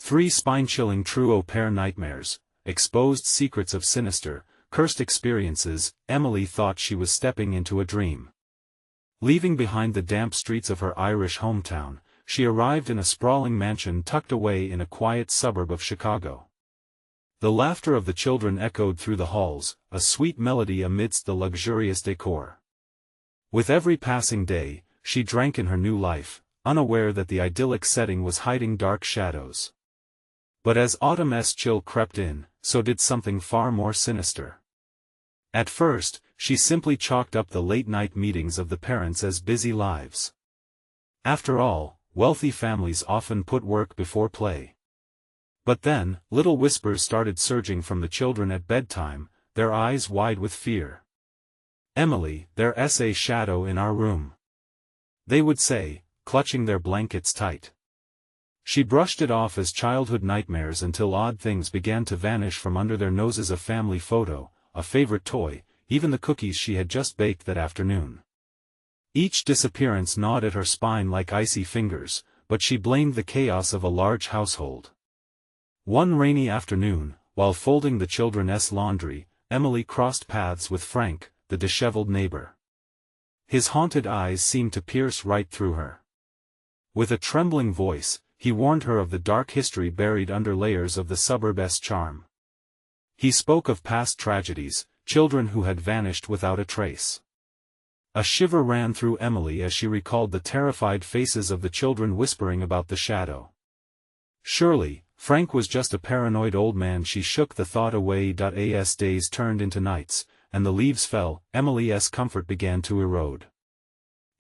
3 spine-chilling true au pair nightmares, exposed secrets of sinister, cursed experiences. Emily thought she was stepping into a dream. Leaving behind the damp streets of her Irish hometown, she arrived in a sprawling mansion tucked away in a quiet suburb of Chicago. The laughter of the children echoed through the halls, a sweet melody amidst the luxurious decor. With every passing day, she drank in her new life, unaware that the idyllic setting was hiding dark shadows. But as autumn's chill crept in, so did something far more sinister. At first, she simply chalked up the late-night meetings of the parents as busy lives. After all, wealthy families often put work before play. But then, little whispers started surging from the children at bedtime, their eyes wide with fear. "Emily, there's a shadow in our room," they would say, clutching their blankets tight. She brushed it off as childhood nightmares until odd things began to vanish from under their noses: a family photo, a favorite toy, even the cookies she had just baked that afternoon. Each disappearance gnawed at her spine like icy fingers, but she blamed the chaos of a large household. One rainy afternoon, while folding the children's laundry, Emily crossed paths with Frank, the disheveled neighbor. His haunted eyes seemed to pierce right through her. With a trembling voice, he warned her of the dark history buried under layers of the suburb's charm. He spoke of past tragedies, children who had vanished without a trace. A shiver ran through Emily as she recalled the terrified faces of the children whispering about the shadow. Surely, Frank was just a paranoid old man. She shook the thought away. As days turned into nights, and the leaves fell, Emily's comfort began to erode.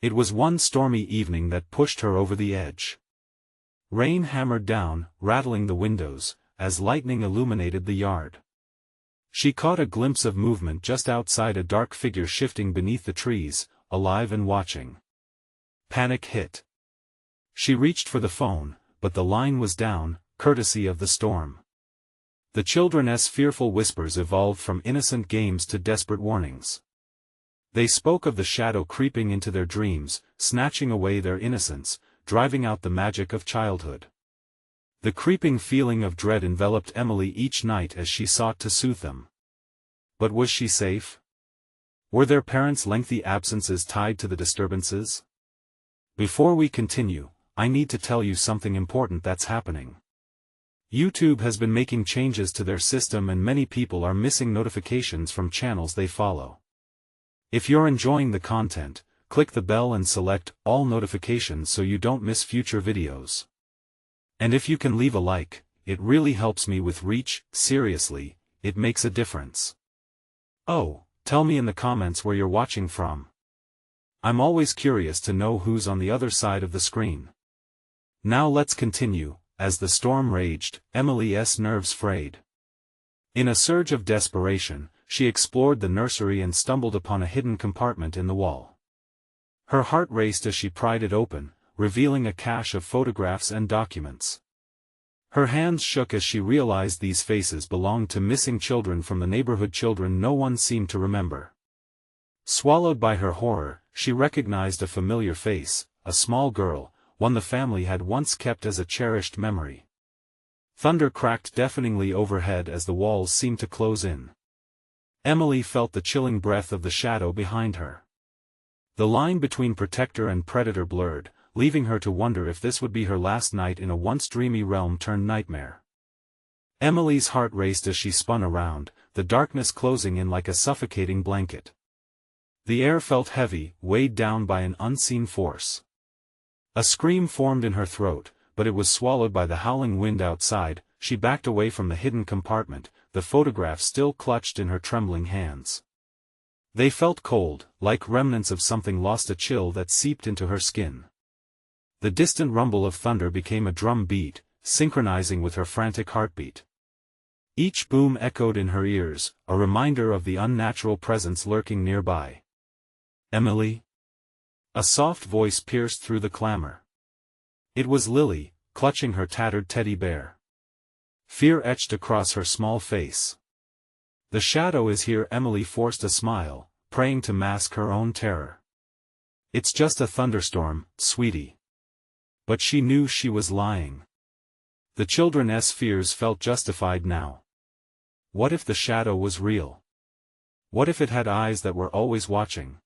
It was one stormy evening that pushed her over the edge. Rain hammered down, rattling the windows, as lightning illuminated the yard. She caught a glimpse of movement just outside, a dark figure shifting beneath the trees, alive and watching. Panic hit. She reached for the phone, but the line was down, courtesy of the storm. The children's fearful whispers evolved from innocent games to desperate warnings. They spoke of the shadow creeping into their dreams, snatching away their innocence, driving out the magic of childhood. The creeping feeling of dread enveloped Emily each night as she sought to soothe them. But was she safe? Were their parents' lengthy absences tied to the disturbances? Before we continue, I need to tell you something important that's happening. YouTube has been making changes to their system and many people are missing notifications from channels they follow. If you're enjoying the content, click the bell and select all notifications so you don't miss future videos. And if you can leave a like, it really helps me with reach. Seriously, it makes a difference. Oh, tell me in the comments where you're watching from. I'm always curious to know who's on the other side of the screen. Now let's continue. As the storm raged, Emily's nerves frayed. In a surge of desperation, she explored the nursery and stumbled upon a hidden compartment in the wall. Her heart raced as she pried it open, revealing a cache of photographs and documents. Her hands shook as she realized these faces belonged to missing children from the neighborhood, children no one seemed to remember. Swallowed by her horror, she recognized a familiar face, a small girl, one the family had once kept as a cherished memory. Thunder cracked deafeningly overhead as the walls seemed to close in. Emily felt the chilling breath of the shadow behind her. The line between protector and predator blurred, leaving her to wonder if this would be her last night in a once dreamy realm turned nightmare. Emily's heart raced as she spun around, the darkness closing in like a suffocating blanket. The air felt heavy, weighed down by an unseen force. A scream formed in her throat, but it was swallowed by the howling wind outside. She backed away from the hidden compartment, the photograph still clutched in her trembling hands. They felt cold, like remnants of something lost, a chill that seeped into her skin. The distant rumble of thunder became a drum beat, synchronizing with her frantic heartbeat. Each boom echoed in her ears, a reminder of the unnatural presence lurking nearby. "Emily?" A soft voice pierced through the clamor. It was Lily, clutching her tattered teddy bear. Fear etched across her small face. "The shadow is here." Emily forced a smile, praying to mask her own terror. "It's just a thunderstorm, sweetie." But she knew she was lying. The children's fears felt justified now. What if the shadow was real? What if it had eyes that were always watching?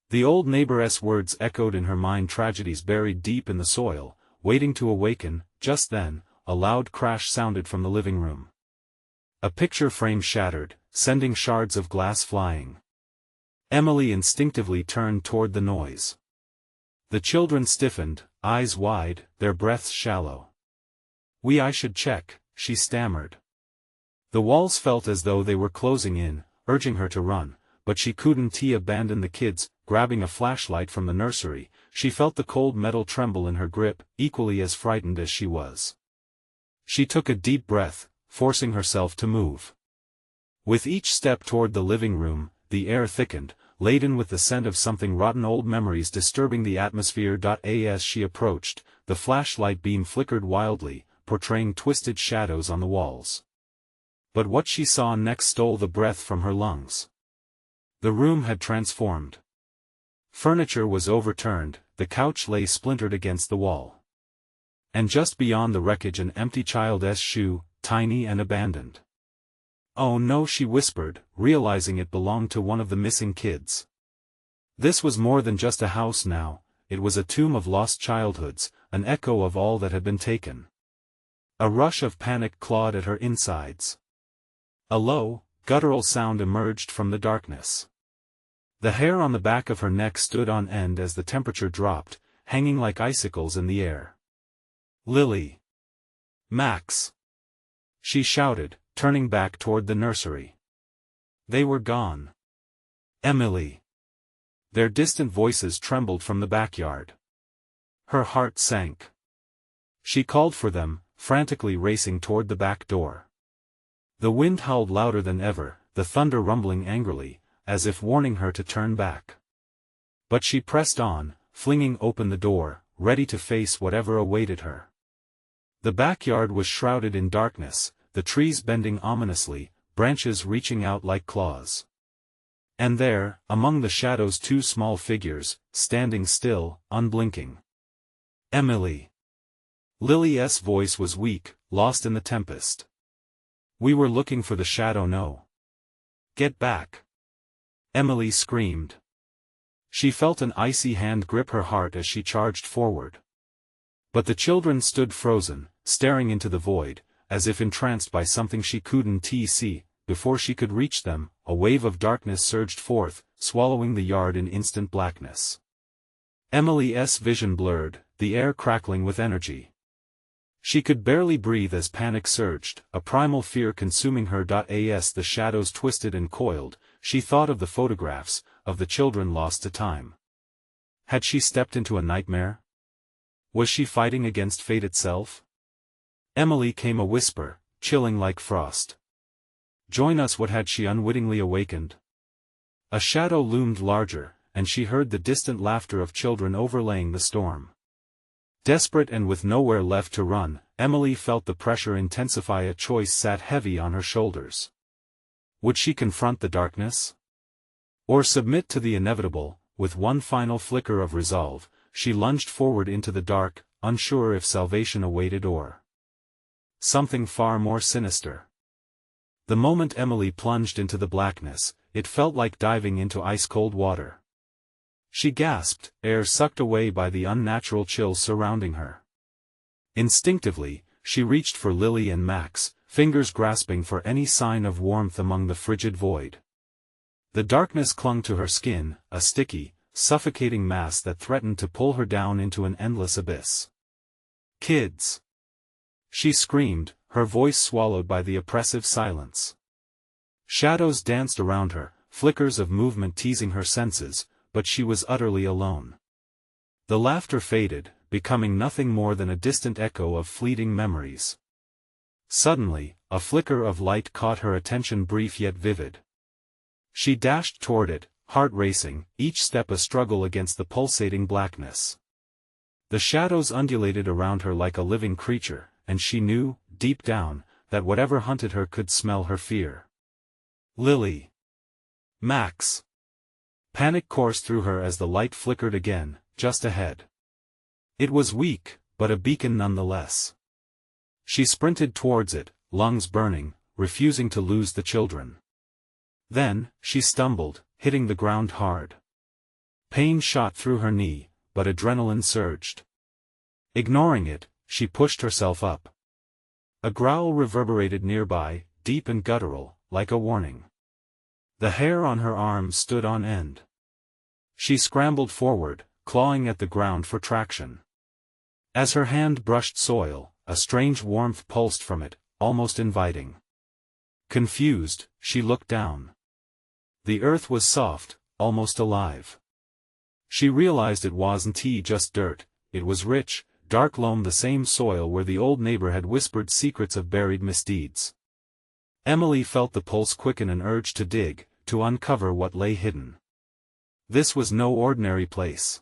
The old neighbor's words echoed in her mind, tragedies buried deep in the soil, waiting to awaken. Just then, a loud crash sounded from the living room. A picture frame shattered, sending shards of glass flying. Emily instinctively turned toward the noise. The children stiffened, eyes wide, their breaths shallow. I should check," she stammered. The walls felt as though they were closing in, urging her to run, but she couldn't abandon the kids. Grabbing a flashlight from the nursery, she felt the cold metal tremble in her grip, equally as frightened as she was. She took a deep breath, forcing herself to move. With each step toward the living room, the air thickened, laden with the scent of something rotten, old memories disturbing the atmosphere. As she approached, the flashlight beam flickered wildly, portraying twisted shadows on the walls. But what she saw next stole the breath from her lungs. The room had transformed. Furniture was overturned, the couch lay splintered against the wall. And just beyond the wreckage an empty child's shoe, tiny and abandoned. "Oh no," she whispered, realizing it belonged to one of the missing kids. This was more than just a house now, it was a tomb of lost childhoods, an echo of all that had been taken. A rush of panic clawed at her insides. A low, guttural sound emerged from the darkness. The hair on the back of her neck stood on end as the temperature dropped, hanging like icicles in the air. "Lily! Max!" she shouted, turning back toward the nursery. They were gone. "Emily!" Their distant voices trembled from the backyard. Her heart sank. She called for them, frantically racing toward the back door. The wind howled louder than ever, the thunder rumbling angrily, as if warning her to turn back. But she pressed on, flinging open the door, ready to face whatever awaited her. The backyard was shrouded in darkness, the trees bending ominously, branches reaching out like claws. And there, among the shadows, two small figures, standing still, unblinking. "Emily!" Lily's voice was weak, lost in the tempest. "We were looking for the shadow. No. Get back!" Emily screamed. She felt an icy hand grip her heart as she charged forward. But the children stood frozen, staring into the void, as if entranced by something she couldn't see. Before she could reach them, a wave of darkness surged forth, swallowing the yard in instant blackness. Emily's vision blurred, the air crackling with energy. She could barely breathe as panic surged, a primal fear consuming her. As the shadows twisted and coiled, she thought of the photographs, of the children lost to time. Had she stepped into a nightmare? Was she fighting against fate itself? "Emily," came a whisper, chilling like frost. "Join us." What had she unwittingly awakened? A shadow loomed larger, and she heard the distant laughter of children overlaying the storm. Desperate and with nowhere left to run, Emily felt the pressure intensify. A choice sat heavy on her shoulders. Would she confront the darkness? Or submit to the inevitable? With one final flicker of resolve, she lunged forward into the dark, unsure if salvation awaited or something far more sinister. The moment Emily plunged into the blackness, it felt like diving into ice-cold water. She gasped, air sucked away by the unnatural chill surrounding her. Instinctively, she reached for Lily and Max, fingers grasping for any sign of warmth among the frigid void. The darkness clung to her skin, a sticky, suffocating mass that threatened to pull her down into an endless abyss. "Kids!" she screamed, her voice swallowed by the oppressive silence. Shadows danced around her, flickers of movement teasing her senses, but she was utterly alone. The laughter faded, becoming nothing more than a distant echo of fleeting memories. Suddenly, a flicker of light caught her attention, brief yet vivid. She dashed toward it, heart racing, each step a struggle against the pulsating blackness. The shadows undulated around her like a living creature, and she knew, deep down, that whatever hunted her could smell her fear. "Lily! Max!" Panic coursed through her as the light flickered again, just ahead. It was weak, but a beacon nonetheless. She sprinted towards it, lungs burning, refusing to lose the children. Then, she stumbled, hitting the ground hard. Pain shot through her knee, but adrenaline surged. Ignoring it, she pushed herself up. A growl reverberated nearby, deep and guttural, like a warning. The hair on her arms stood on end. She scrambled forward, clawing at the ground for traction. As her hand brushed soil, a strange warmth pulsed from it, almost inviting. Confused, she looked down. The earth was soft, almost alive. She realized it wasn't just dirt, it was rich, dark loam, the same soil where the old neighbor had whispered secrets of buried misdeeds. Emily felt the pulse quicken, an urge to dig, to uncover what lay hidden. This was no ordinary place.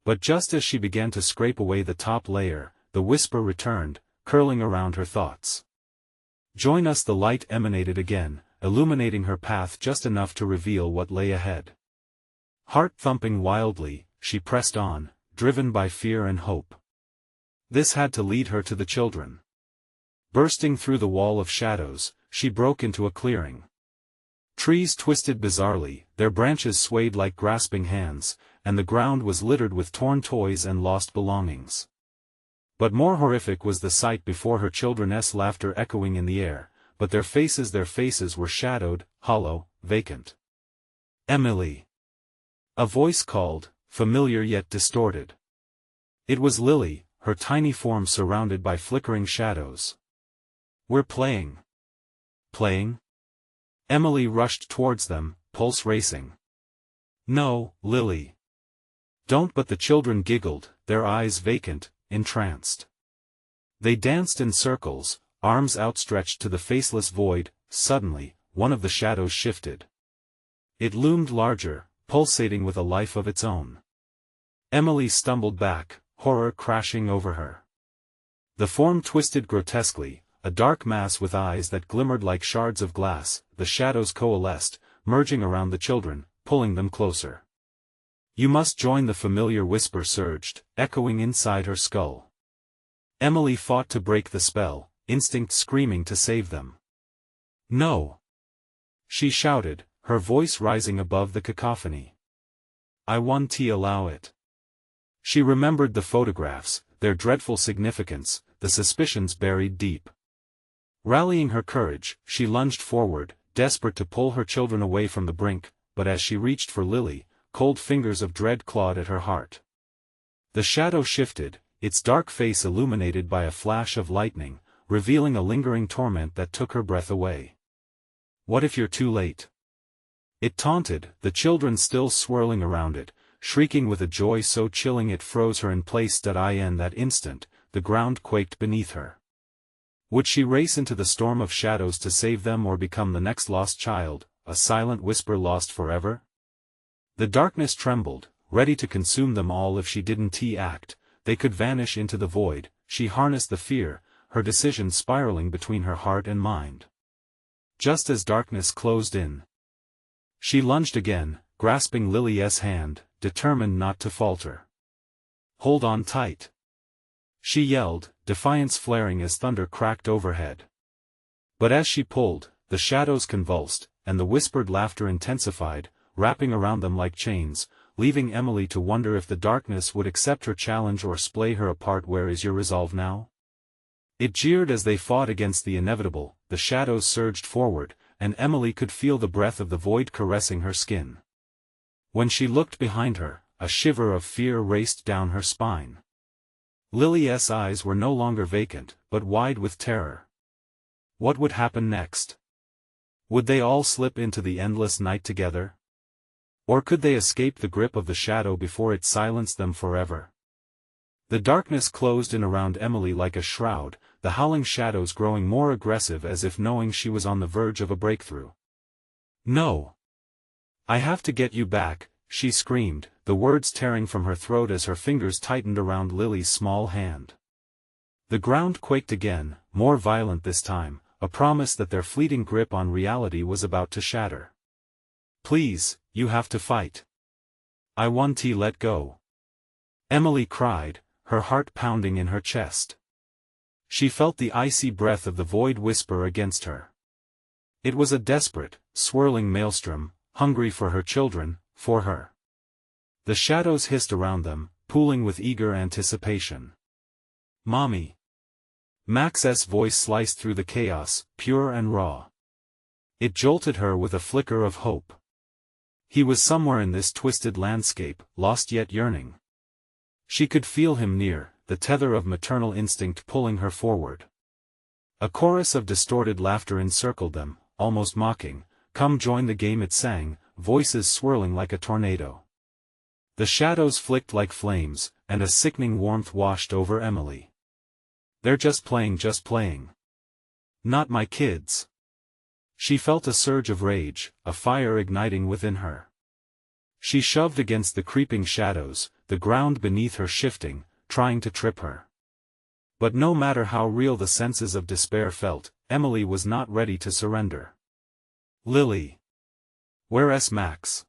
But just as she began to scrape away the top layer, the whisper returned, curling around her thoughts. Join us. The light emanated again, illuminating her path just enough to reveal what lay ahead. Heart thumping wildly, she pressed on, driven by fear and hope. This had to lead her to the children. Bursting through the wall of shadows, she broke into a clearing. Trees twisted bizarrely, their branches swayed like grasping hands, and the ground was littered with torn toys and lost belongings. But more horrific was the sight before her. Children's laughter echoing in the air, but their faces were shadowed, hollow, vacant. Emily. A voice called, familiar yet distorted. It was Lily, her tiny form surrounded by flickering shadows. We're playing. Playing? Emily rushed towards them, pulse racing. No, Lily. Don't. But the children giggled, their eyes vacant, entranced. They danced in circles, arms outstretched to the faceless void. Suddenly, one of the shadows shifted. It loomed larger, pulsating with a life of its own. Emily stumbled back, horror crashing over her. The form twisted grotesquely, a dark mass with eyes that glimmered like shards of glass. The shadows coalesced, merging around the children, pulling them closer. You must join. The familiar whisper surged, echoing inside her skull. Emily fought to break the spell, instinct screaming to save them. No! She shouted, her voice rising above the cacophony. I won't allow it. She remembered the photographs, their dreadful significance, the suspicions buried deep. Rallying her courage, she lunged forward, desperate to pull her children away from the brink, but as she reached for Lily, cold fingers of dread clawed at her heart. The shadow shifted, its dark face illuminated by a flash of lightning, revealing a lingering torment that took her breath away. What if you're too late? It taunted, the children still swirling around it, shrieking with a joy so chilling it froze her in place. In that instant, the ground quaked beneath her. Would she race into the storm of shadows to save them, or become the next lost child, a silent whisper lost forever? The darkness trembled, ready to consume them all if she didn't act. They could vanish into the void. She harnessed the fear, her decision spiraling between her heart and mind. Just as darkness closed in, she lunged again, grasping Lily's hand, determined not to falter. Hold on tight. She yelled, defiance flaring as thunder cracked overhead. But as she pulled, the shadows convulsed, and the whispered laughter intensified, wrapping around them like chains, leaving Emily to wonder if the darkness would accept her challenge or splay her apart. Where is your resolve now? It jeered as they fought against the inevitable. The shadows surged forward, and Emily could feel the breath of the void caressing her skin. When she looked behind her, a shiver of fear raced down her spine. Lily's eyes were no longer vacant, but wide with terror. What would happen next? Would they all slip into the endless night together? Or could they escape the grip of the shadow before it silenced them forever? The darkness closed in around Emily like a shroud, the howling shadows growing more aggressive as if knowing she was on the verge of a breakthrough. No! I have to get you back, she screamed, the words tearing from her throat as her fingers tightened around Lily's small hand. The ground quaked again, more violent this time, a promise that their fleeting grip on reality was about to shatter. Please, you have to fight. I won't let go. Emily cried, her heart pounding in her chest. She felt the icy breath of the void whisper against her. It was a desperate, swirling maelstrom, hungry for her children, for her. The shadows hissed around them, pooling with eager anticipation. "Mommy." Max's voice sliced through the chaos, pure and raw. It jolted her with a flicker of hope. He was somewhere in this twisted landscape, lost yet yearning. She could feel him near, the tether of maternal instinct pulling her forward. A chorus of distorted laughter encircled them, almost mocking. "Come join the game," it sang, voices swirling like a tornado. The shadows flicked like flames, and a sickening warmth washed over Emily. "They're just playing, just playing. Not my kids." She felt a surge of rage, a fire igniting within her. She shoved against the creeping shadows, the ground beneath her shifting, trying to trip her. But no matter how real the senses of despair felt, Emily was not ready to surrender. "Lily! Where's Max?"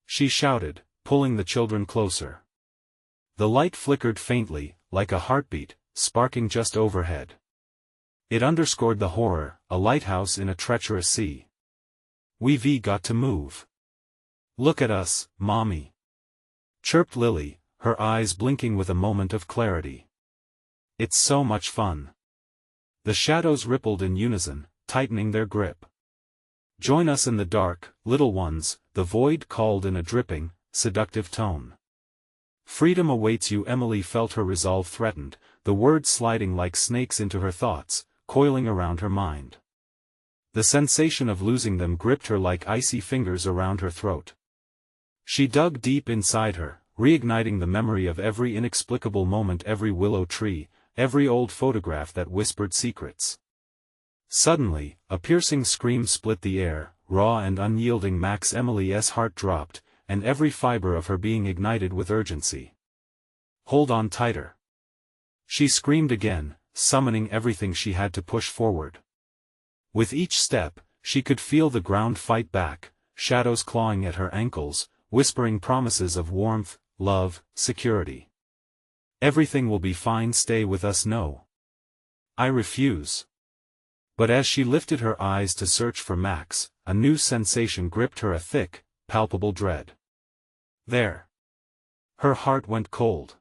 she shouted, pulling the children closer. The light flickered faintly, like a heartbeat, sparking just overhead. It underscored the horror, a lighthouse in a treacherous sea. "We've got to move. Look at us, Mommy," chirped Lily, her eyes blinking with a moment of clarity. "It's so much fun." The shadows rippled in unison, tightening their grip. "Join us in the dark, little ones," the void called in a dripping, seductive tone. "Freedom awaits you." Emily felt her resolve threatened, the words sliding like snakes into her thoughts, coiling around her mind. The sensation of losing them gripped her like icy fingers around her throat. She dug deep inside her, reigniting the memory of every inexplicable moment, every willow tree, every old photograph that whispered secrets. Suddenly, a piercing scream split the air, raw and unyielding. Emily's heart dropped, and every fiber of her being ignited with urgency. "Hold on tighter!" she screamed again, summoning everything she had to push forward. With each step, she could feel the ground fight back, shadows clawing at her ankles, whispering promises of warmth, love, security. "Everything will be fine, stay with us." "No. I refuse." But as she lifted her eyes to search for Max, a new sensation gripped her, a thick, palpable dread. There. Her heart went cold.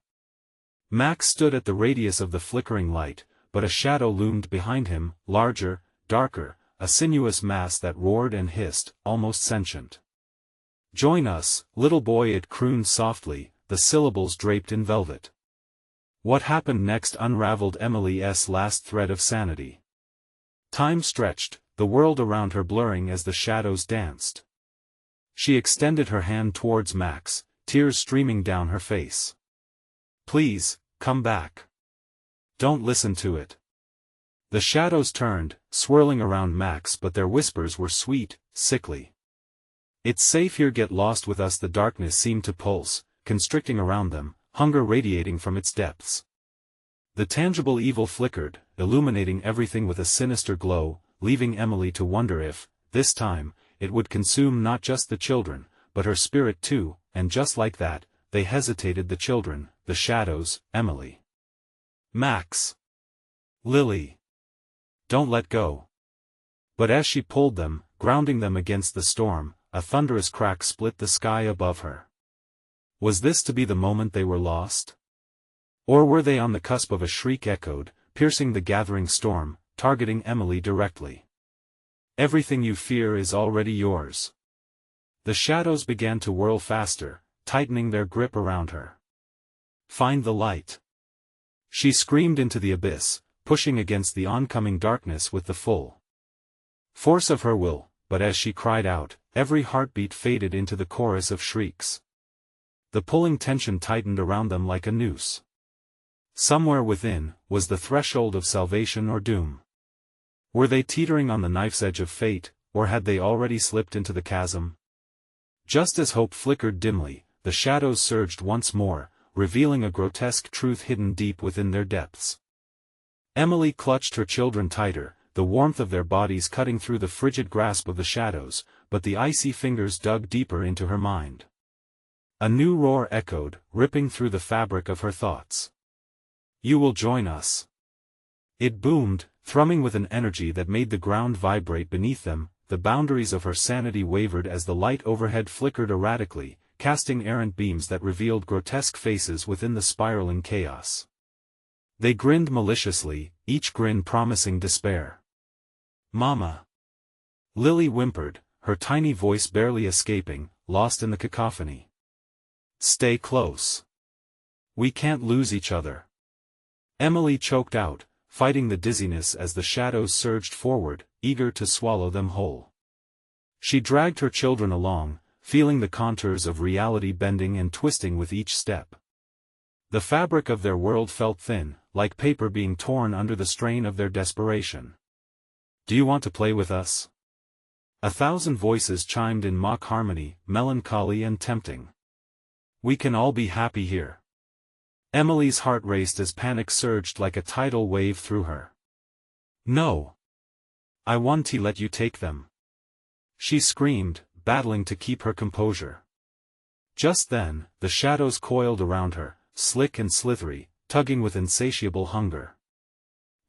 Max stood at the radius of the flickering light, but a shadow loomed behind him, larger, darker, a sinuous mass that roared and hissed, almost sentient. "Join us, little boy," it crooned softly, the syllables draped in velvet. What happened next unraveled Emily's last thread of sanity. Time stretched, the world around her blurring as the shadows danced. She extended her hand towards Max, tears streaming down her face. "Please, come back. Don't listen to it." The shadows turned, swirling around Max, but their whispers were sweet, sickly. "It's safe here, get lost with us." The darkness seemed to pulse, constricting around them, hunger radiating from its depths. The tangible evil flickered, illuminating everything with a sinister glow, leaving Emily to wonder if, this time, it would consume not just the children, but her spirit too, and just like that, they hesitated, the children, the shadows, Emily. "Max. Lily. Don't let go." But as she pulled them, grounding them against the storm, a thunderous crack split the sky above her. Was this to be the moment they were lost? Or were they on the cusp of a shriek echoed, piercing the gathering storm, targeting Emily directly? "Everything you fear is already yours." The shadows began to whirl faster, tightening their grip around her. "Find the light!" she screamed into the abyss, pushing against the oncoming darkness with the full force of her will, but as she cried out, every heartbeat faded into the chorus of shrieks. The pulling tension tightened around them like a noose. Somewhere within, was the threshold of salvation or doom. Were they teetering on the knife's edge of fate, or had they already slipped into the chasm? Just as hope flickered dimly, the shadows surged once more, revealing a grotesque truth hidden deep within their depths. Emily clutched her children tighter, the warmth of their bodies cutting through the frigid grasp of the shadows, but the icy fingers dug deeper into her mind. A new roar echoed, ripping through the fabric of her thoughts. "You will join us. It boomed, thrumming with an energy that made the ground vibrate beneath them. The boundaries of her sanity wavered as the light overhead flickered erratically, casting errant beams that revealed grotesque faces within the spiraling chaos. They grinned maliciously, each grin promising despair. "Mama!" Lily whimpered, her tiny voice barely escaping, lost in the cacophony. "Stay close. We can't lose each other." Emily choked out, fighting the dizziness as the shadows surged forward, eager to swallow them whole. She dragged her children along, feeling the contours of reality bending and twisting with each step. The fabric of their world felt thin, like paper being torn under the strain of their desperation. "Do you want to play with us?" 1,000 voices chimed in mock harmony, melancholy and tempting. "We can all be happy here." Emily's heart raced as panic surged like a tidal wave through her. "No! I want to let you take them," she screamed, battling to keep her composure. Just then, the shadows coiled around her, slick and slithery, tugging with insatiable hunger.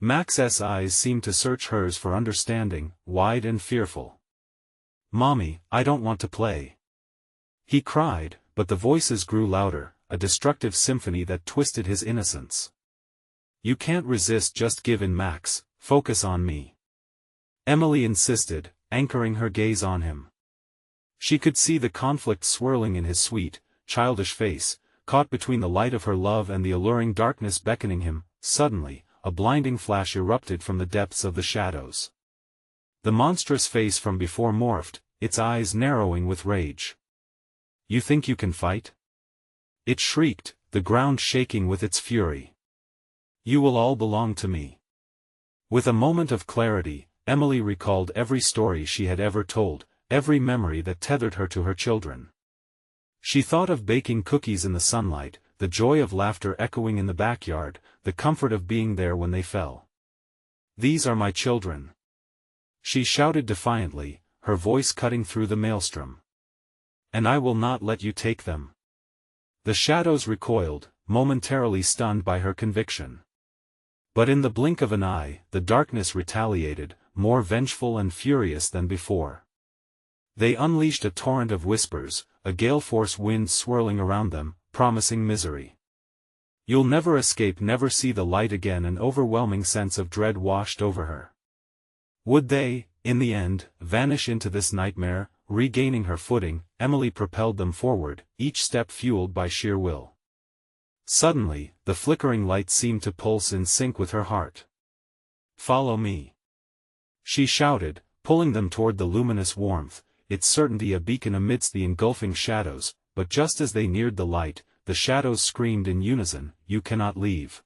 Max's eyes seemed to search hers for understanding, wide and fearful. "Mommy, I don't want to play," he cried, but the voices grew louder, a destructive symphony that twisted his innocence. "You can't resist, just give in, Max, focus on me," Emily insisted, anchoring her gaze on him. She could see the conflict swirling in his sweet, childish face, caught between the light of her love and the alluring darkness beckoning him. Suddenly, a blinding flash erupted from the depths of the shadows. The monstrous face from before morphed, its eyes narrowing with rage. "You think you can fight?" it shrieked, the ground shaking with its fury. "You will all belong to me." With a moment of clarity, Emily recalled every story she had ever told, every memory that tethered her to her children. She thought of baking cookies in the sunlight, the joy of laughter echoing in the backyard, the comfort of being there when they fell. "These are my children," she shouted defiantly, her voice cutting through the maelstrom. "And I will not let you take them." The shadows recoiled, momentarily stunned by her conviction. But in the blink of an eye, the darkness retaliated, more vengeful and furious than before. They unleashed a torrent of whispers, a gale-force wind swirling around them, promising misery. "You'll never escape, never see the light again." An overwhelming sense of dread washed over her. Would they, in the end, vanish into this nightmare? Regaining her footing, Emily propelled them forward, each step fueled by sheer will. Suddenly, the flickering light seemed to pulse in sync with her heart. "Follow me," she shouted, pulling them toward the luminous warmth, its certainty a beacon amidst the engulfing shadows. But just as they neared the light, the shadows screamed in unison, "You cannot leave.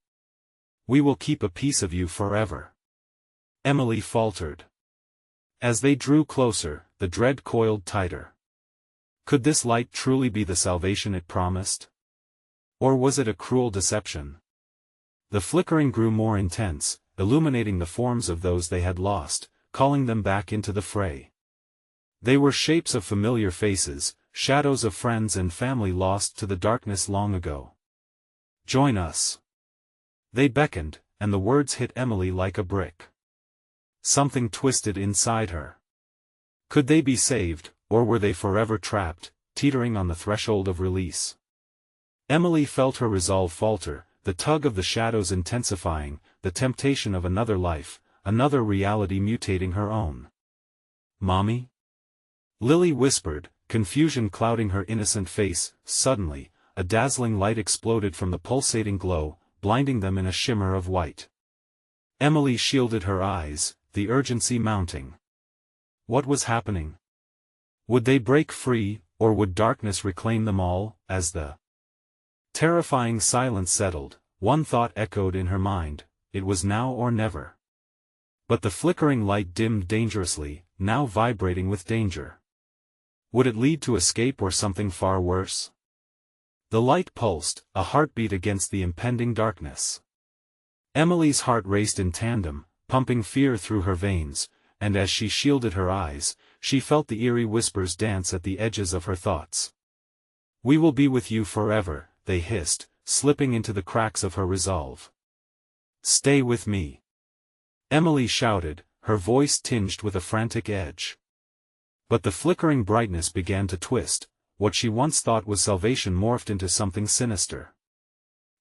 We will keep a piece of you forever." Emily faltered. As they drew closer, the dread coiled tighter. Could this light truly be the salvation it promised? Or was it a cruel deception? The flickering grew more intense, illuminating the forms of those they had lost, calling them back into the fray. They were shapes of familiar faces, shadows of friends and family lost to the darkness long ago. "Join us." They beckoned, and the words hit Emily like a brick. Something twisted inside her. Could they be saved, or were they forever trapped, teetering on the threshold of release? Emily felt her resolve falter, the tug of the shadows intensifying, the temptation of another life, another reality mutating her own. "Mommy?" Lily whispered, confusion clouding her innocent face. Suddenly, a dazzling light exploded from the pulsating glow, blinding them in a shimmer of white. Emily shielded her eyes, the urgency mounting. What was happening? Would they break free, or would darkness reclaim them all? As the terrifying silence settled, one thought echoed in her mind: it was now or never. But the flickering light dimmed dangerously, now vibrating with danger. Would it lead to escape or something far worse? The light pulsed, a heartbeat against the impending darkness. Emily's heart raced in tandem, pumping fear through her veins, and as she shielded her eyes, she felt the eerie whispers dance at the edges of her thoughts. "We will be with you forever," they hissed, slipping into the cracks of her resolve. "Stay with me." Emily shouted, her voice tinged with a frantic edge. But the flickering brightness began to twist. What she once thought was salvation morphed into something sinister.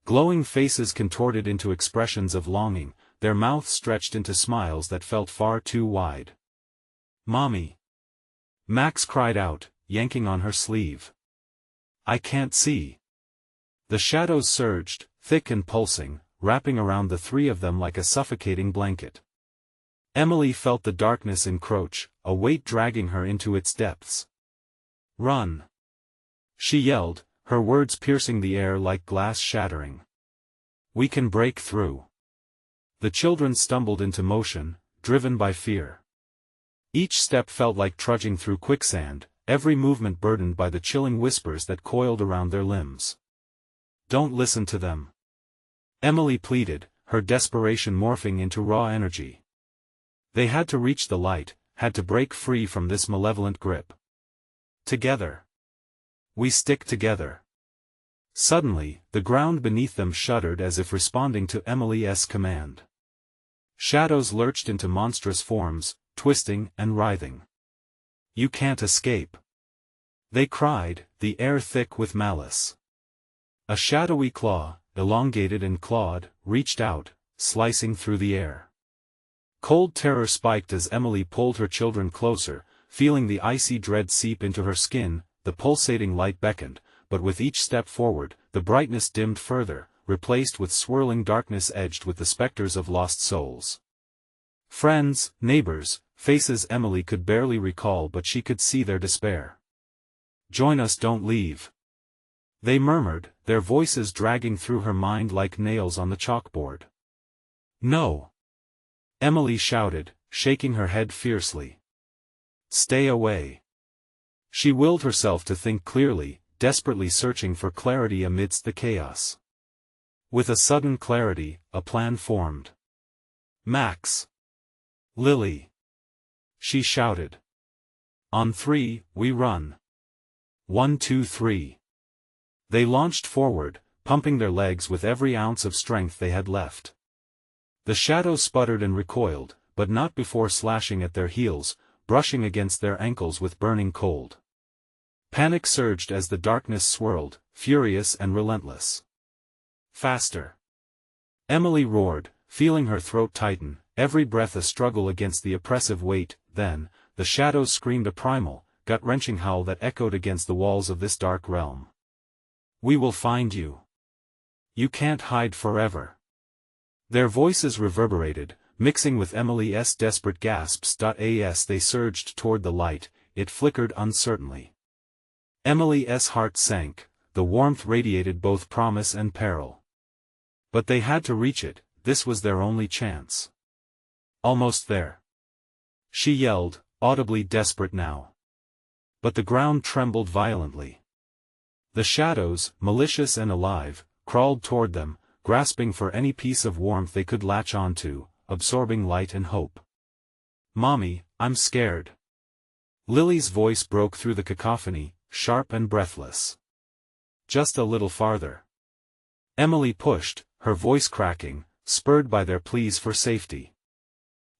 Glowing faces contorted into expressions of longing, their mouths stretched into smiles that felt far too wide. "Mommy!" Max cried out, yanking on her sleeve. "I can't see." The shadows surged, thick and pulsing, wrapping around the three of them like a suffocating blanket. Emily felt the darkness encroach, a weight dragging her into its depths. "Run!" she yelled, her words piercing the air like glass shattering. "We can break through." The children stumbled into motion, driven by fear. Each step felt like trudging through quicksand, every movement burdened by the chilling whispers that coiled around their limbs. "Don't listen to them," Emily pleaded, her desperation morphing into raw energy. They had to reach the light, had to break free from this malevolent grip. Together. We stick together. Suddenly, the ground beneath them shuddered as if responding to Emily's command. Shadows lurched into monstrous forms, twisting and writhing. "You can't escape!" they cried, the air thick with malice. A shadowy claw, elongated and clawed, reached out, slicing through the air. Cold terror spiked as Emily pulled her children closer, feeling the icy dread seep into her skin. The pulsating light beckoned, but with each step forward, the brightness dimmed further, replaced with swirling darkness edged with the specters of lost souls. Friends, neighbors, faces Emily could barely recall, but she could see their despair. "Join us, don't leave," they murmured, their voices dragging through her mind like nails on the chalkboard. "No!" Emily shouted, shaking her head fiercely. "Stay away." She willed herself to think clearly, desperately searching for clarity amidst the chaos. With a sudden clarity, a plan formed. "Max! Lily!" she shouted. "On 3, we run. 1, 2, 3. They launched forward, pumping their legs with every ounce of strength they had left. The shadows sputtered and recoiled, but not before slashing at their heels, brushing against their ankles with burning cold. Panic surged as the darkness swirled, furious and relentless. "Faster!" Emily roared, feeling her throat tighten, every breath a struggle against the oppressive weight. Then, the shadows screamed a primal, gut-wrenching howl that echoed against the walls of this dark realm. "We will find you. You can't hide forever." Their voices reverberated, mixing with Emily's desperate gasps. As they surged toward the light, it flickered uncertainly. Emily's heart sank, the warmth radiated both promise and peril. But they had to reach it, this was their only chance. "Almost there," she yelled, audibly desperate now. But the ground trembled violently. The shadows, malicious and alive, crawled toward them, grasping for any piece of warmth they could latch onto, absorbing light and hope. "Mommy, I'm scared." Lily's voice broke through the cacophony, sharp and breathless. "Just a little farther." Emily pushed, her voice cracking, spurred by their pleas for safety.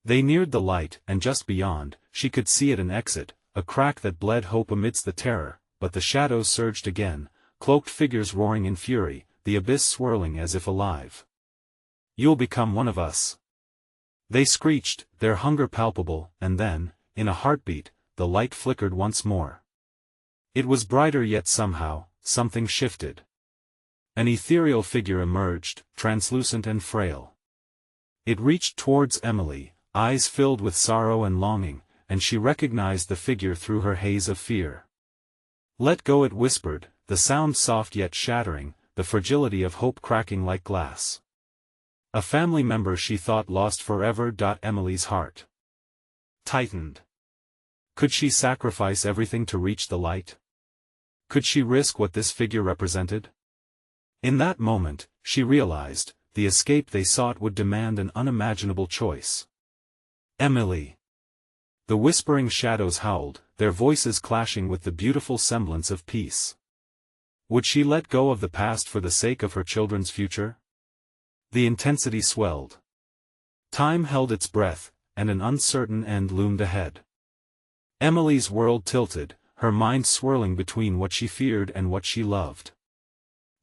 They neared the light, and just beyond, she could see it an exit, a crack that bled hope amidst the terror, but the shadows surged again, cloaked figures roaring in fury, the abyss swirling as if alive. "You'll become one of us," they screeched, their hunger palpable, and then, in a heartbeat, the light flickered once more. It was brighter yet somehow, something shifted. An ethereal figure emerged, translucent and frail. It reached towards Emily, eyes filled with sorrow and longing, and she recognized the figure through her haze of fear. "Let go," it whispered, the sound soft yet shattering, the fragility of hope cracking like glass. A family member she thought lost forever. Emily's heart tightened. Could she sacrifice everything to reach the light? Could she risk what this figure represented? In that moment, she realized, the escape they sought would demand an unimaginable choice. "Emily!" The whispering shadows howled, their voices clashing with the beautiful semblance of peace. Would she let go of the past for the sake of her children's future? The intensity swelled. Time held its breath, and an uncertain end loomed ahead. Emily's world tilted, her mind swirling between what she feared and what she loved.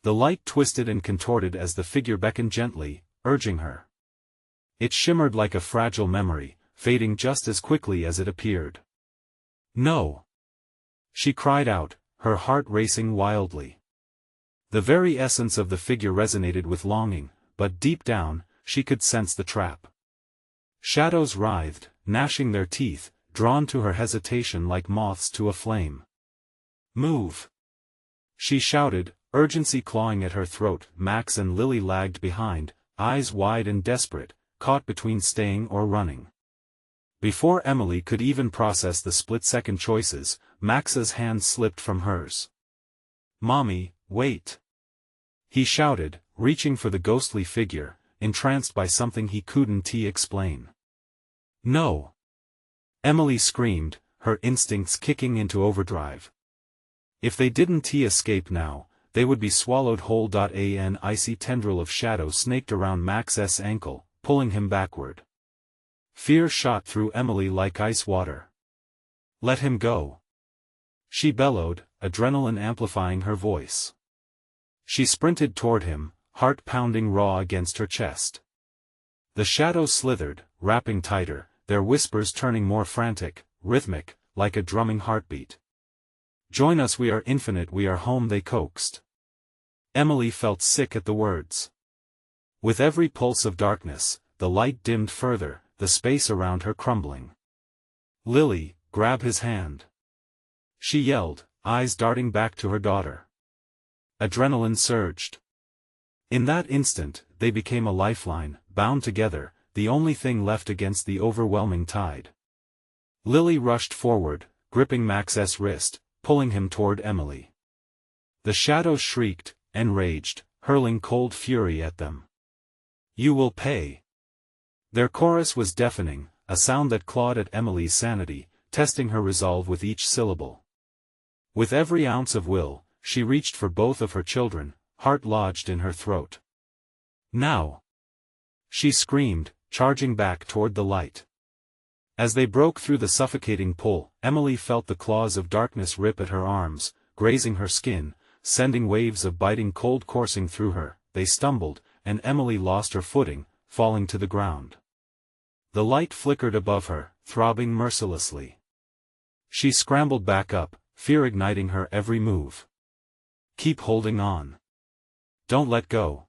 The light twisted and contorted as the figure beckoned gently, urging her. It shimmered like a fragile memory, fading just as quickly as it appeared. "No!" she cried out, her heart racing wildly. The very essence of the figure resonated with longing, but deep down, she could sense the trap. Shadows writhed, gnashing their teeth, drawn to her hesitation like moths to a flame. "Move!" she shouted, urgency clawing at her throat. Max and Lily lagged behind, eyes wide and desperate, caught between staying or running. Before Emily could even process the split-second choices, Max's hand slipped from hers. "Mommy, wait!" he shouted, reaching for the ghostly figure, entranced by something he couldn't explain. "No!" Emily screamed, her instincts kicking into overdrive. If they didn't escape now, they would be swallowed whole. An icy tendril of shadow snaked around Max's ankle, pulling him backward. Fear shot through Emily like ice water. "Let him go!" she bellowed, adrenaline amplifying her voice. She sprinted toward him, heart pounding raw against her chest. The shadows slithered, wrapping tighter, their whispers turning more frantic, rhythmic, like a drumming heartbeat. "Join us, we are infinite, we are home," they coaxed. Emily felt sick at the words. With every pulse of darkness, the light dimmed further, the space around her crumbling. "Lily, grab his hand!" she yelled, eyes darting back to her daughter. Adrenaline surged. In that instant, they became a lifeline, bound together, the only thing left against the overwhelming tide. Lily rushed forward, gripping Max's wrist, pulling him toward Emily. The shadows shrieked, enraged, hurling cold fury at them. "You will pay!" Their chorus was deafening, a sound that clawed at Emily's sanity, testing her resolve with each syllable. With every ounce of will, she reached for both of her children, heart lodged in her throat. "Now!" she screamed, charging back toward the light. As they broke through the suffocating pull, Emily felt the claws of darkness rip at her arms, grazing her skin, sending waves of biting cold coursing through her. They stumbled, and Emily lost her footing, falling to the ground. The light flickered above her, throbbing mercilessly. She scrambled back up, fear igniting her every move. "Keep holding on. Don't let go."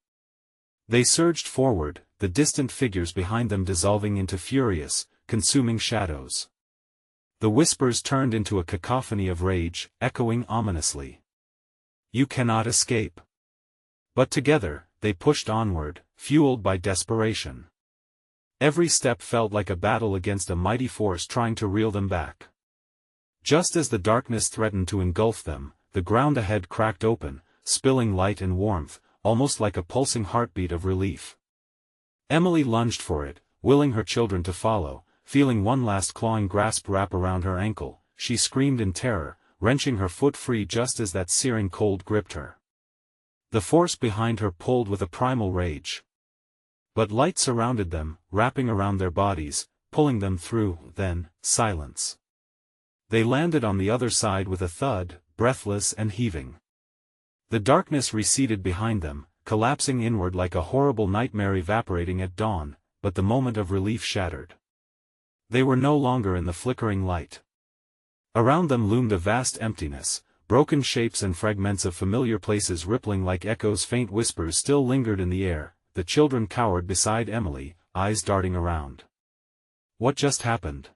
They surged forward, the distant figures behind them dissolving into furious, consuming shadows. The whispers turned into a cacophony of rage, echoing ominously. "You cannot escape." But together, they pushed onward, fueled by desperation. Every step felt like a battle against a mighty force trying to reel them back. Just as the darkness threatened to engulf them, the ground ahead cracked open, spilling light and warmth, almost like a pulsing heartbeat of relief. Emily lunged for it, willing her children to follow. Feeling one last clawing grasp wrap around her ankle, she screamed in terror, wrenching her foot free just as that searing cold gripped her. The force behind her pulled with a primal rage. But light surrounded them, wrapping around their bodies, pulling them through. Then, silence. They landed on the other side with a thud, breathless and heaving. The darkness receded behind them, collapsing inward like a horrible nightmare evaporating at dawn, but the moment of relief shattered. They were no longer in the flickering light. Around them loomed a vast emptiness, broken shapes and fragments of familiar places rippling like echoes. Faint whispers still lingered in the air. The children cowered beside Emily, eyes darting around. "What just happened?"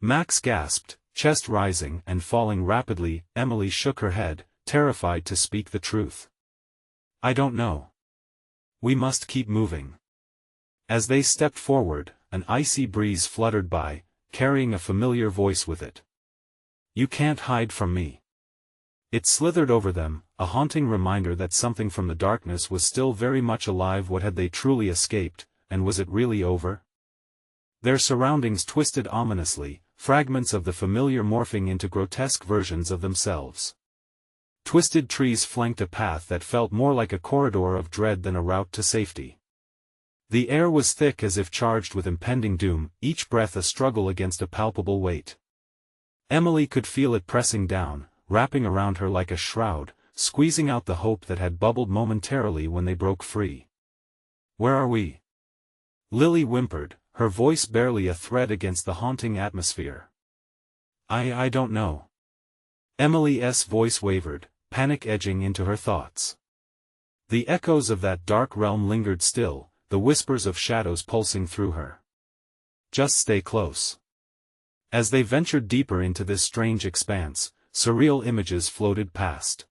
Max gasped, chest rising and falling rapidly. Emily shook her head, terrified to speak the truth. "I don't know. We must keep moving." As they stepped forward, an icy breeze fluttered by, carrying a familiar voice with it. "You can't hide from me." It slithered over them, a haunting reminder that something from the darkness was still very much alive. What had they truly escaped, and was it really over? Their surroundings twisted ominously, fragments of the familiar morphing into grotesque versions of themselves. Twisted trees flanked a path that felt more like a corridor of dread than a route to safety. The air was thick as if charged with impending doom, each breath a struggle against a palpable weight. Emily could feel it pressing down, wrapping around her like a shroud, squeezing out the hope that had bubbled momentarily when they broke free. "Where are we?" Lily whimpered, her voice barely a thread against the haunting atmosphere. I don't know." Emily's voice wavered, panic edging into her thoughts. The echoes of that dark realm lingered still, the whispers of shadows pulsing through her. "Just stay close." As they ventured deeper into this strange expanse, surreal images floated past.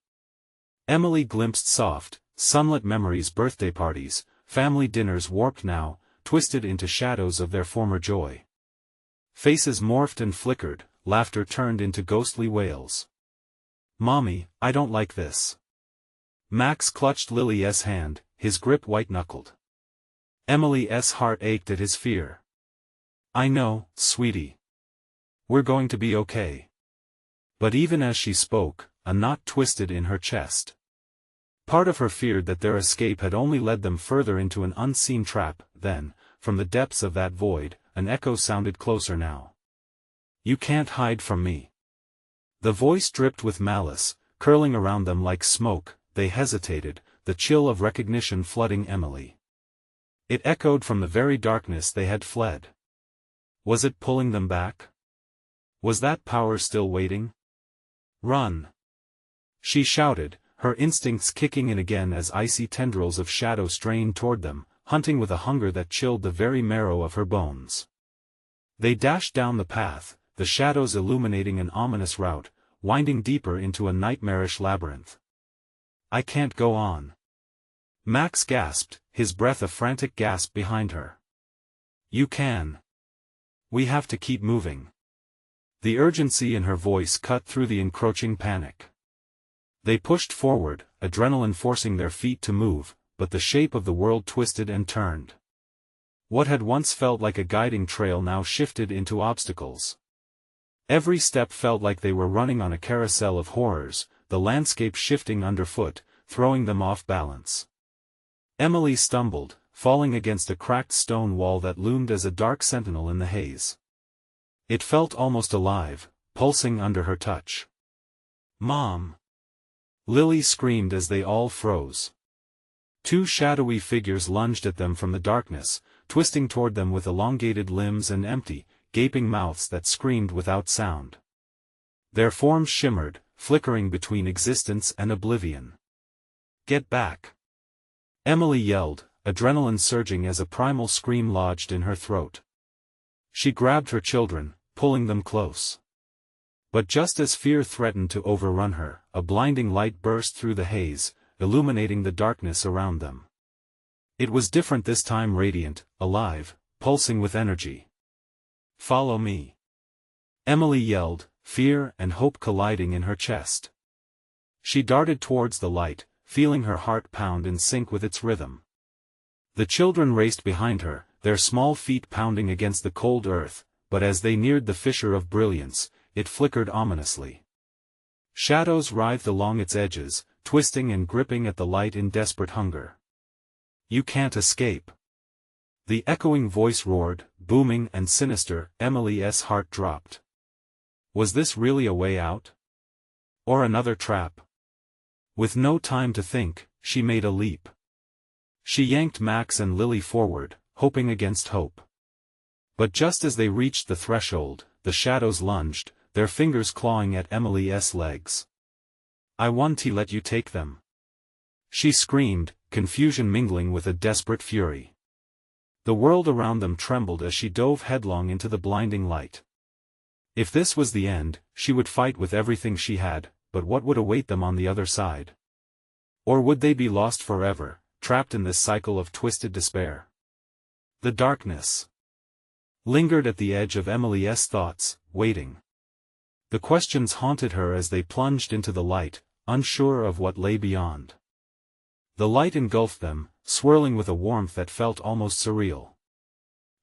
Emily glimpsed soft, sunlit memories, birthday parties, family dinners warped now, twisted into shadows of their former joy. Faces morphed and flickered, laughter turned into ghostly wails. "Mommy, I don't like this." Max clutched Lily's hand, his grip white-knuckled. Emily's heart ached at his fear. "I know, sweetie. We're going to be okay." But even as she spoke, a knot twisted in her chest. Part of her feared that their escape had only led them further into an unseen trap. Then, from the depths of that void, an echo sounded closer now. "You can't hide from me." The voice dripped with malice, curling around them like smoke. They hesitated, the chill of recognition flooding Emily. It echoed from the very darkness they had fled. Was it pulling them back? Was that power still waiting? "Run!" she shouted, her instincts kicking in again as icy tendrils of shadow strained toward them, hunting with a hunger that chilled the very marrow of her bones. They dashed down the path, the shadows illuminating an ominous route, winding deeper into a nightmarish labyrinth. "I can't go on." Max gasped, his breath a frantic gasp behind her. "You can. We have to keep moving." The urgency in her voice cut through the encroaching panic. They pushed forward, adrenaline forcing their feet to move, but the shape of the world twisted and turned. What had once felt like a guiding trail now shifted into obstacles. Every step felt like they were running on a carousel of horrors, the landscape shifting underfoot, throwing them off balance. Emily stumbled, falling against a cracked stone wall that loomed as a dark sentinel in the haze. It felt almost alive, pulsing under her touch. "Mom!" Lily screamed as they all froze. Two shadowy figures lunged at them from the darkness, twisting toward them with elongated limbs and empty, gaping mouths that screamed without sound. Their forms shimmered, flickering between existence and oblivion. "Get back!" Emily yelled, adrenaline surging as a primal scream lodged in her throat. She grabbed her children, pulling them close. But just as fear threatened to overrun her, a blinding light burst through the haze, illuminating the darkness around them. It was different this time, radiant, alive, pulsing with energy. "Follow me!" Emily yelled, fear and hope colliding in her chest. She darted towards the light, feeling her heart pound in sync with its rhythm. The children raced behind her, their small feet pounding against the cold earth, but as they neared the fissure of brilliance, it flickered ominously. Shadows writhed along its edges, twisting and gripping at the light in desperate hunger. "You can't escape!" The echoing voice roared, booming and sinister. Emily's heart dropped. Was this really a way out? Or another trap? With no time to think, she made a leap. She yanked Max and Lily forward, hoping against hope. But just as they reached the threshold, the shadows lunged, their fingers clawing at Emily's legs. "I want to let you take them!" she screamed, confusion mingling with a desperate fury. The world around them trembled as she dove headlong into the blinding light. If this was the end, she would fight with everything she had, but what would await them on the other side? Or would they be lost forever, trapped in this cycle of twisted despair? The darkness lingered at the edge of Emily's thoughts, waiting. The questions haunted her as they plunged into the light, unsure of what lay beyond. The light engulfed them, swirling with a warmth that felt almost surreal.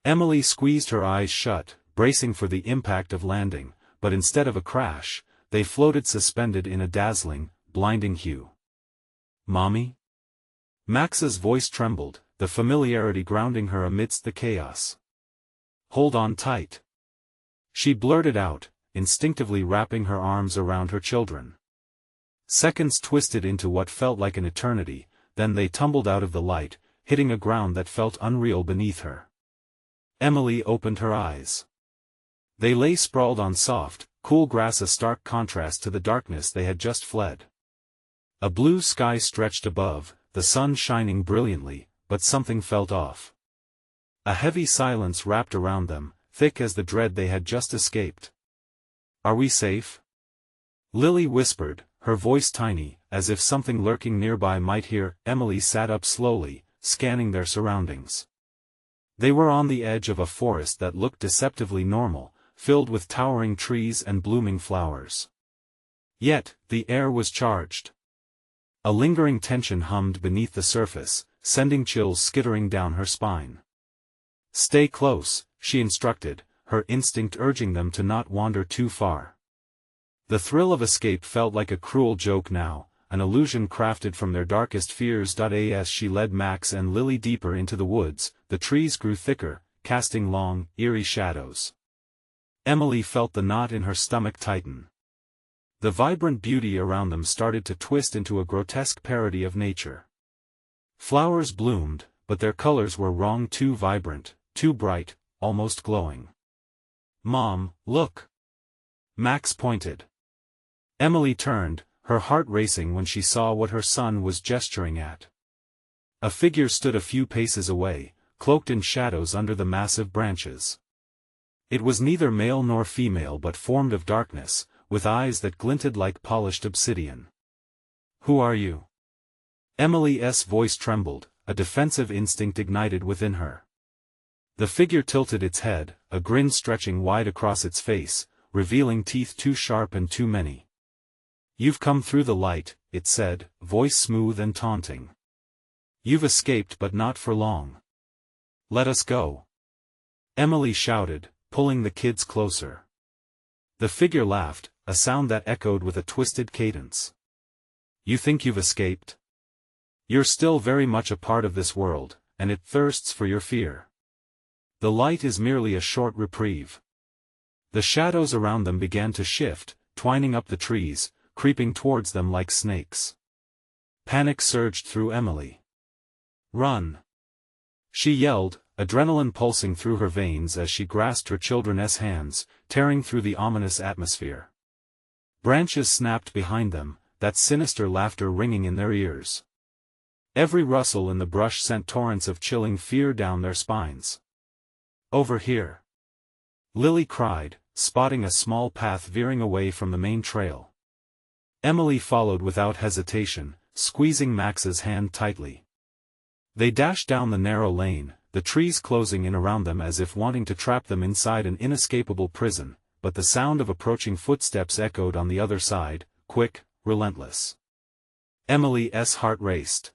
Emily squeezed her eyes shut, bracing for the impact of landing, but instead of a crash, they floated suspended in a dazzling, blinding hue. "Mommy?" Max's voice trembled, the familiarity grounding her amidst the chaos. "Hold on tight," she blurted out, instinctively wrapping her arms around her children. Seconds twisted into what felt like an eternity, then they tumbled out of the light, hitting a ground that felt unreal beneath her. Emily opened her eyes. They lay sprawled on soft, cool grass, a stark contrast to the darkness they had just fled. A blue sky stretched above, the sun shining brilliantly, but something felt off. A heavy silence wrapped around them, thick as the dread they had just escaped. "Are we safe?" Lily whispered, her voice tiny, as if something lurking nearby might hear. Emily sat up slowly, scanning their surroundings. They were on the edge of a forest that looked deceptively normal, filled with towering trees and blooming flowers. Yet, the air was charged. A lingering tension hummed beneath the surface, sending chills skittering down her spine. "Stay close," she instructed, her instinct urging them to not wander too far. The thrill of escape felt like a cruel joke now, an illusion crafted from their darkest fears. As she led Max and Lily deeper into the woods, the trees grew thicker, casting long, eerie shadows. Emily felt the knot in her stomach tighten. The vibrant beauty around them started to twist into a grotesque parody of nature. Flowers bloomed, but their colors were wrong, too vibrant, too bright, almost glowing. "Mom, look!" Max pointed. Emily turned, her heart racing when she saw what her son was gesturing at. A figure stood a few paces away, cloaked in shadows under the massive branches. It was neither male nor female but formed of darkness, with eyes that glinted like polished obsidian. "Who are you?" Emily's voice trembled, a defensive instinct ignited within her. The figure tilted its head, a grin stretching wide across its face, revealing teeth too sharp and too many. "You've come through the light," it said, voice smooth and taunting. "You've escaped, but not for long. Let us go," Emily shouted, pulling the kids closer. The figure laughed, a sound that echoed with a twisted cadence. "You think you've escaped? You're still very much a part of this world, and it thirsts for your fear. The light is merely a short reprieve." The shadows around them began to shift, twining up the trees, creeping towards them like snakes. Panic surged through Emily. "Run!" she yelled, adrenaline pulsing through her veins as she grasped her children's hands, tearing through the ominous atmosphere. Branches snapped behind them, that sinister laughter ringing in their ears. Every rustle in the brush sent torrents of chilling fear down their spines. "Over here!" Lily cried, spotting a small path veering away from the main trail. Emily followed without hesitation, squeezing Max's hand tightly. They dashed down the narrow lane, the trees closing in around them as if wanting to trap them inside an inescapable prison, but the sound of approaching footsteps echoed on the other side, quick, relentless. Emily's heart raced.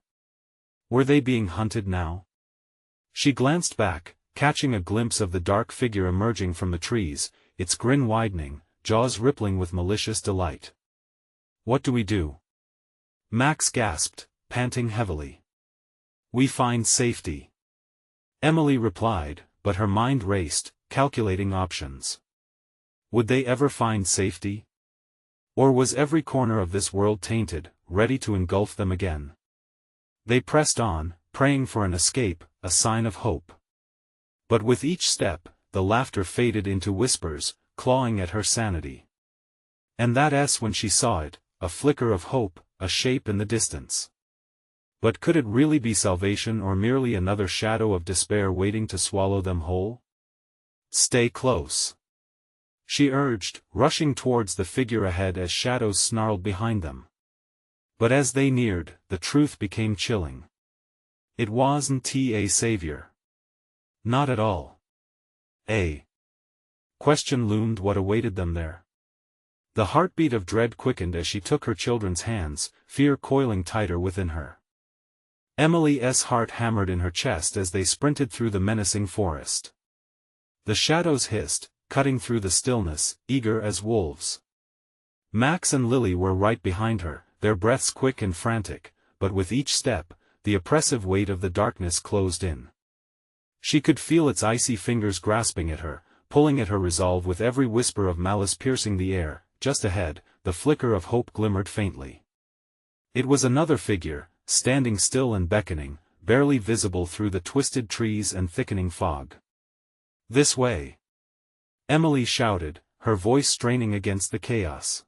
Were they being hunted now? She glanced back, catching a glimpse of the dark figure emerging from the trees, its grin widening, jaws rippling with malicious delight. "What do we do?" Max gasped, panting heavily. "We find safety," Emily replied, but her mind raced, calculating options. Would they ever find safety? Or was every corner of this world tainted, ready to engulf them again? They pressed on, praying for an escape, a sign of hope. But with each step, the laughter faded into whispers, clawing at her sanity. And that's when she saw it, a flicker of hope, a shape in the distance. But could it really be salvation or merely another shadow of despair waiting to swallow them whole? "Stay close," she urged, rushing towards the figure ahead as shadows snarled behind them. But as they neared, the truth became chilling. It wasn't a savior. Not at all. A question loomed what awaited them there. The heartbeat of dread quickened as she took her children's hands, fear coiling tighter within her. Emily's heart hammered in her chest as they sprinted through the menacing forest. The shadows hissed, cutting through the stillness, eager as wolves. Max and Lily were right behind her, their breaths quick and frantic, but with each step, the oppressive weight of the darkness closed in. She could feel its icy fingers grasping at her, pulling at her resolve with every whisper of malice piercing the air. Just ahead, the flicker of hope glimmered faintly. It was another figure, standing still and beckoning, barely visible through the twisted trees and thickening fog. "This way!" Emily shouted, her voice straining against the chaos.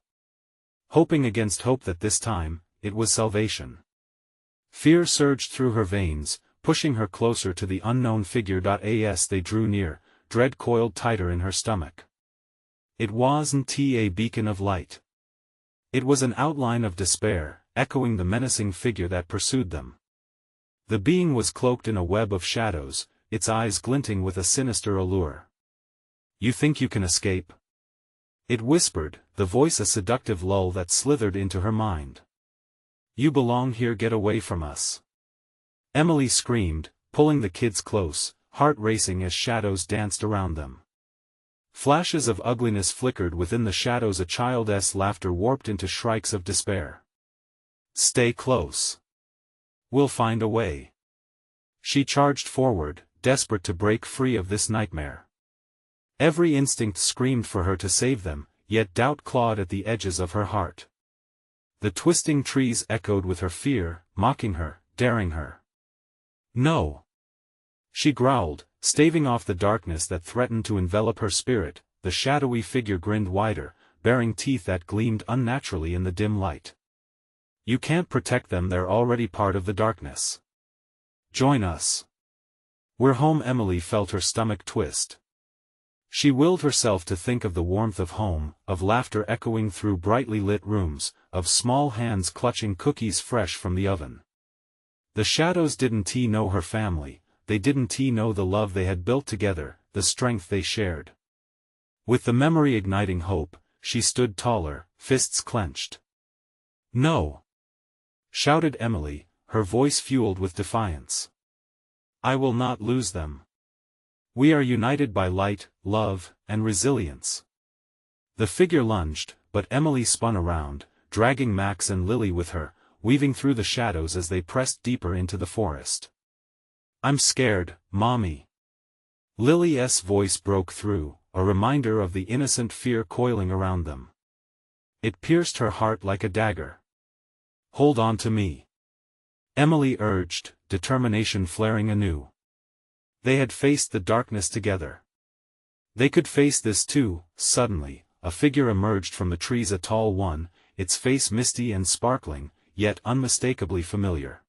Hoping against hope that this time, it was salvation. Fear surged through her veins, pushing her closer to the unknown figure. As they drew near, dread coiled tighter in her stomach. It wasn't a beacon of light. It was an outline of despair, echoing the menacing figure that pursued them. The being was cloaked in a web of shadows, its eyes glinting with a sinister allure. "You think you can escape?" it whispered, the voice a seductive lull that slithered into her mind. "You belong here, get away from us!" Emily screamed, pulling the kids close, heart racing as shadows danced around them. Flashes of ugliness flickered within the shadows, a child's laughter warped into shrieks of despair. "Stay close. We'll find a way." She charged forward, desperate to break free of this nightmare. Every instinct screamed for her to save them, yet doubt clawed at the edges of her heart. The twisting trees echoed with her fear, mocking her, daring her. "No!" she growled, staving off the darkness that threatened to envelop her spirit. The shadowy figure grinned wider, baring teeth that gleamed unnaturally in the dim light. "You can't protect them, they're already part of the darkness. Join us. We're home." Emily felt her stomach twist. She willed herself to think of the warmth of home, of laughter echoing through brightly lit rooms, of small hands clutching cookies fresh from the oven. The shadows didn't know her family, they didn't know the love they had built together, the strength they shared. With the memory igniting hope, she stood taller, fists clenched. "No!" shouted Emily, her voice fueled with defiance. "I will not lose them. We are united by light, love, and resilience." The figure lunged, but Emily spun around, dragging Max and Lily with her, weaving through the shadows as they pressed deeper into the forest. "I'm scared, Mommy." Lily's voice broke through, a reminder of the innocent fear coiling around them. It pierced her heart like a dagger. "Hold on to me," Emily urged, determination flaring anew. They had faced the darkness together. They could face this too. Suddenly, a figure emerged from the trees, a tall one, its face misty and sparkling, yet unmistakably familiar.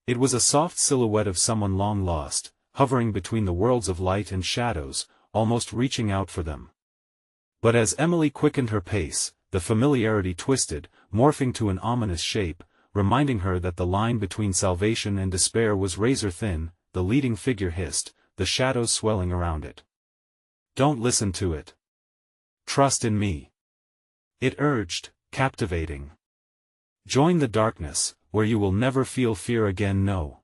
It was a soft silhouette of someone long lost, hovering between the worlds of light and shadows, almost reaching out for them. But as Emily quickened her pace, the familiarity twisted, morphing to an ominous shape, reminding her that the line between salvation and despair was razor thin. The leading figure hissed, the shadows swelling around it. "Don't listen to it. Trust in me," it urged, captivating. "Join the darkness, where you will never feel fear again." "No!"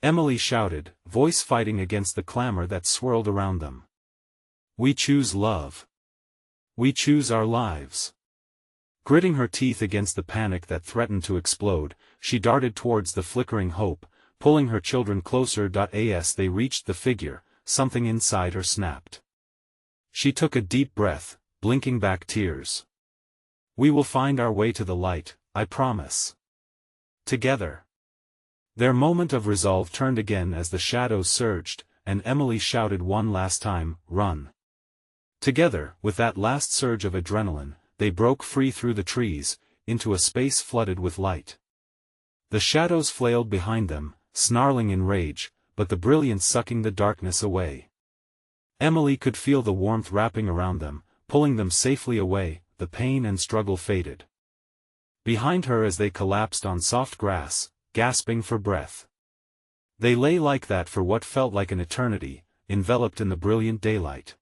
Emily shouted, voice fighting against the clamor that swirled around them. "We choose love. We choose our lives." Gritting her teeth against the panic that threatened to explode, she darted towards the flickering hope, pulling her children closer. As they reached the figure, something inside her snapped. She took a deep breath, blinking back tears. "We will find our way to the light, I promise. Together." Their moment of resolve turned again as the shadows surged, and Emily shouted one last time, "Run!" Together, with that last surge of adrenaline, they broke free through the trees, into a space flooded with light. The shadows flailed behind them, snarling in rage, but the brilliance sucking the darkness away. Emily could feel the warmth wrapping around them, pulling them safely away. The pain and struggle faded behind her as they collapsed on soft grass, gasping for breath. They lay like that for what felt like an eternity, enveloped in the brilliant daylight.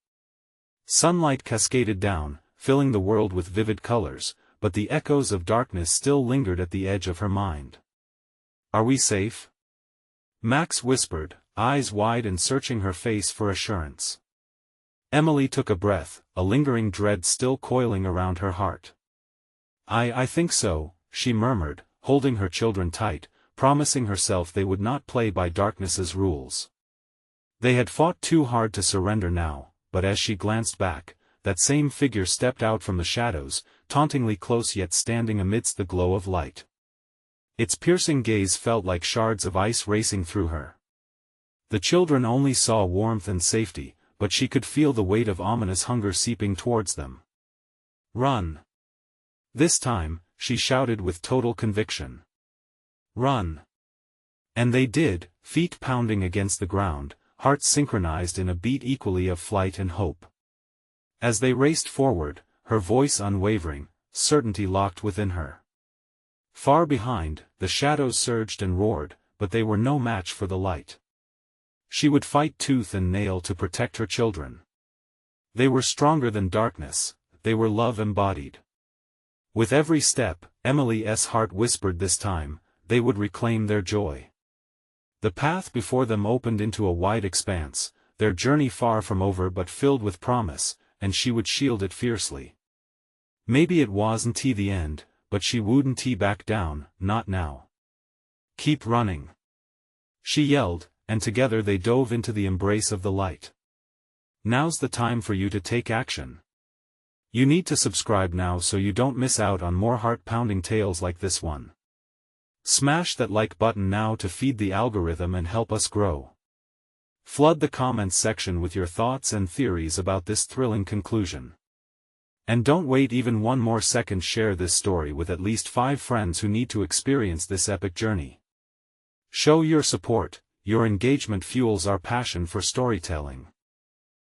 Sunlight cascaded down, filling the world with vivid colors, but the echoes of darkness still lingered at the edge of her mind. "Are we safe?" Max whispered, eyes wide and searching her face for assurance. Emily took a breath, a lingering dread still coiling around her heart. I think so," she murmured, holding her children tight, promising herself they would not play by darkness's rules. They had fought too hard to surrender now, but as she glanced back, that same figure stepped out from the shadows, tauntingly close yet standing amidst the glow of light. Its piercing gaze felt like shards of ice racing through her. The children only saw warmth and safety, but she could feel the weight of ominous hunger seeping towards them. "Run!" This time, she shouted with total conviction. "Run!" And they did, feet pounding against the ground, hearts synchronized in a beat equally of flight and hope. As they raced forward, her voice unwavering, certainty locked within her. Far behind, the shadows surged and roared, but they were no match for the light. She would fight tooth and nail to protect her children. They were stronger than darkness, they were love embodied. With every step, Emily's heart whispered this time, they would reclaim their joy. The path before them opened into a wide expanse, their journey far from over but filled with promise, and she would shield it fiercely. Maybe it wasn't the end, but she wouldn't back down, not now. "Keep running!" she yelled, and together they dove into the embrace of the light. Now's the time for you to take action. You need to subscribe now so you don't miss out on more heart-pounding tales like this one. Smash that like button now to feed the algorithm and help us grow. Flood the comments section with your thoughts and theories about this thrilling conclusion. And don't wait even one more second, share this story with at least 5 friends who need to experience this epic journey. Show your support, your engagement fuels our passion for storytelling.